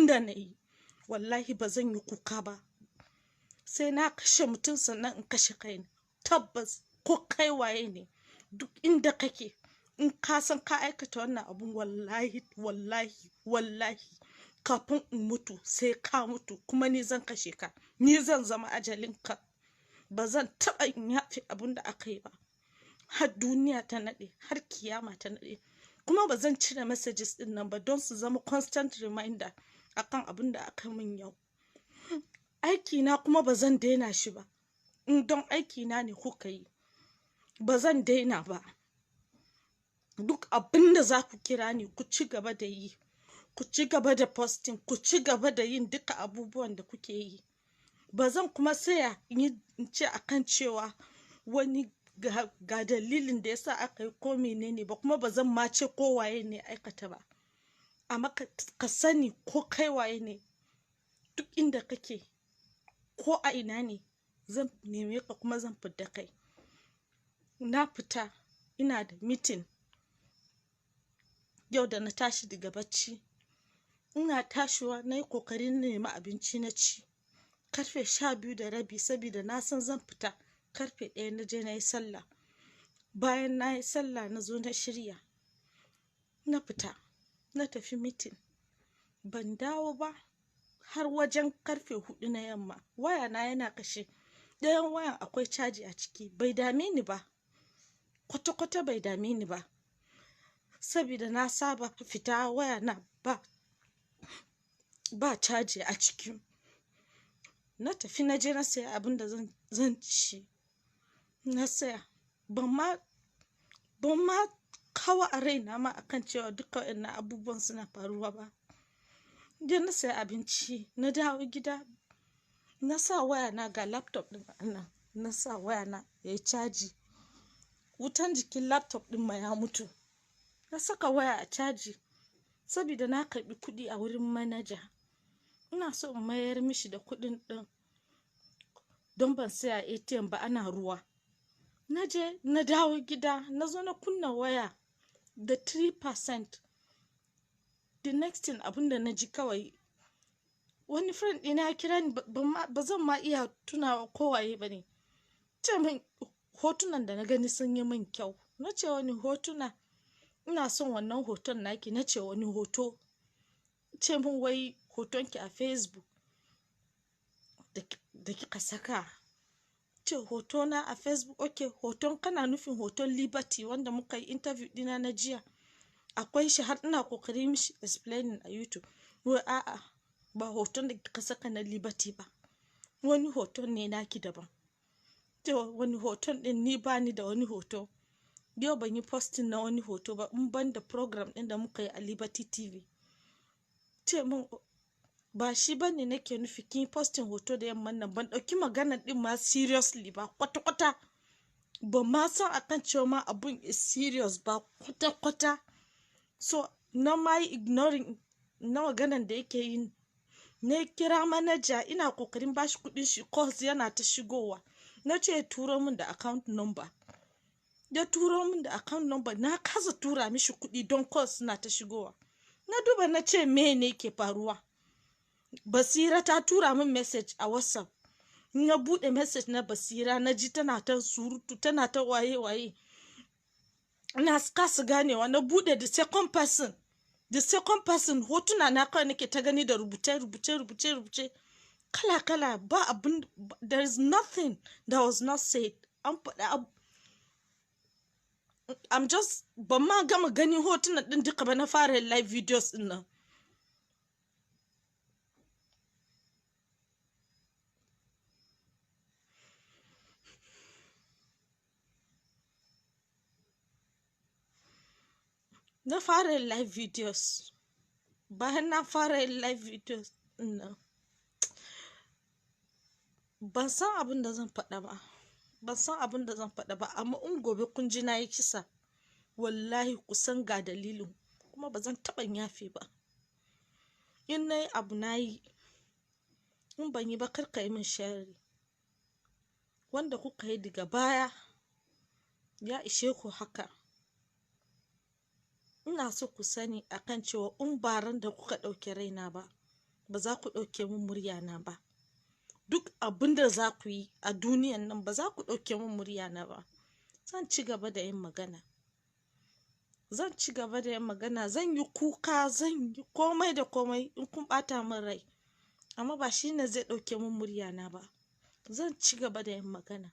abinda na yi wallahi ba zan yi kuka ba, sai na kashe mutum sannan in kashe kaina. Tabbas ko kai waye ne, duk inda kake, in ka san ka aikata wannan abun, wallahi wallahi wallahi kafin in mutu sai ka mutu, kuma ni zan kashe ka, ni zan zama ajalinka. Ba zan taɓa in yafe abun da aka yi ba, har duniya ta naɗe, har kiyama ta naɗe. Kuma ba zan cire messages ɗin nan ba don su zama constant reminder akan abun da aka min yau. Aikina kuma ba zan daina shi ba, in don aikina ne kuka yi, ba zan daina ba. Duk abin da za ku kira ni ku ci gaba da yi, ku ci gaba da posting, ku ci gaba da yin duka abubuwan da kuke yi. Ba zan kuma saya in ce akan cewa wani ga dalilin da yasa aka yi ko menene ba, kuma ba zan ma ce ko waye ne aikata ba. Amma ka sani ko kai waye ne, duk inda kake, ko a ina ne, zan neme ka kuma zan fidda kai. Na fita ina da meeting yau da na tashi daga bacci. Ina tashiwa na yi kokarin nema abinci na ci karfe 12:30, saboda na san zan fita karfe 1 na je na yi sallah. Bayan na yi sallah na zo na shirya na fita na tafi meeting. Ban dawo ba har wajen karfe 4 na yamma. Wayana yana kashe, ɗayan wayan akwai caji a ciki. Bai dame ni ba, kwata-kwata bai dame ni ba, saboda na saba fita wayana ba caji a ciki. Na tafi na je na saya abin da zan ci. Na saya, ban ma kawo a raina ma akan cewa duka waɗannan abubuwan suna faruwa ba. Je na saya abinci, na dawo gida, na sa wayana ga laptop ɗin nan, na sa wayana yayi caji. Wutan jikin laptop ɗin ma ya mutu. Na saka waya a caji saboda na karɓi kuɗi a wurin manaja. Ina so in mayar mishi da kuɗin ɗin don ban saya ATM ba, ana ruwa. Na je na dawo gida, na zo na kunna waya da 3%. The next thing abin da na ji kawai, wani friend ɗina ya kira ni, ba zan ma iya tunawa ko waye ba ne. Ce min hotunan da na gani sun yi min kyau. Na ce wani hotuna? Ina son wannan hoton naki. Na ce wani hoto? Ce min wai hotonki a Facebook da kika saka. Ce hotona a Facebook? Okay, hoton, kana nufin hoton Liberty wanda muka yi interview ɗina na jiya? Akwai shi har ina kokari mishi explaining a YouTube. Wai a'a, ba hoton da kika saka na Liberty ba, wani hoton ne naki daban. Ce wani hoton ɗin? Ni bani da wani hoto. Yau ban yi posting na wani hoto ba in ban da program ɗin da muka yi a Liberty TV. Ce min ba shi bane nake nufi. Kin yi posting hoto da yamman nan. Ban ɗauki maganar ɗin ma seriously ba, kwata-kwata. Ban ma san akan cewa ma abun is serious ba, kwata-kwata. So na ma yi ignoring na maganar da yake yi. Na kira manaja, ina kokarin bashi kuɗin shi, calls yana ta shigowa. Na ce ya turo min da account number. Ya turo min da account number. Na kasa tura mishi kuɗi don calls suna ta shigowa. Na duba na ce me ne ke faruwa. Basira ta tura min message a WhatsApp. Na buɗe message na Basira, na ji tana ta surutu, tana ta waye-waye. Na kasa ganewa. Na buɗe the second person hotuna na kawai nake ta gani da rubuce kala-kala. Ba abin, there is nothing that was not said. An faɗa I'm just, ban ma gama ganin hotunan ɗin duka ba, na fara live videos ɗin nan. Na fara live videos. Bayan na fara live videos ɗin nan, ban san abin da zan faɗa ba. Amma in gobe kun ji na yi kisa, wallahi ku san ga dalilin, kuma ba zan taɓa yafe ba. In na yi abu na yi, in ban yi ba kar ka yi min sharri. Wanda kuka yi daga baya ya ishe ku haka. Ina so ku sani akan cewa in ba ran da kuka ɗauke raina ba, ba za ku ɗauke min muryana ba. Duk abin da za ku yi a duniyan nan ba za ku ɗauke min muryana ba. Zan ci gaba da yin magana. Zan ci gaba da yin magana, zan yi kuka, zan yi komai da komai in kun ɓata min rai. Amma ba shi ne zai ɗauke min muryana ba. Zan ci gaba da yin magana.